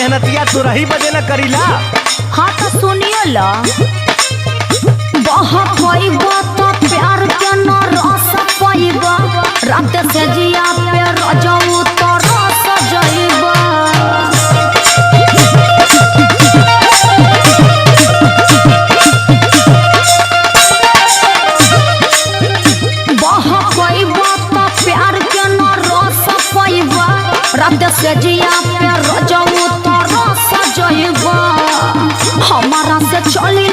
मेहनतिया तो रही बजे न करीला। हाँ तो सुनिए ला बहुत पैबा तो प्यार के न रस पैबा रात से जिया पे रजऊ तो रस जइबा। बहुत पैबा तो प्यार के न रस पैबा रात से जिया पे रजऊ तो रस जइबा। हमारा से चली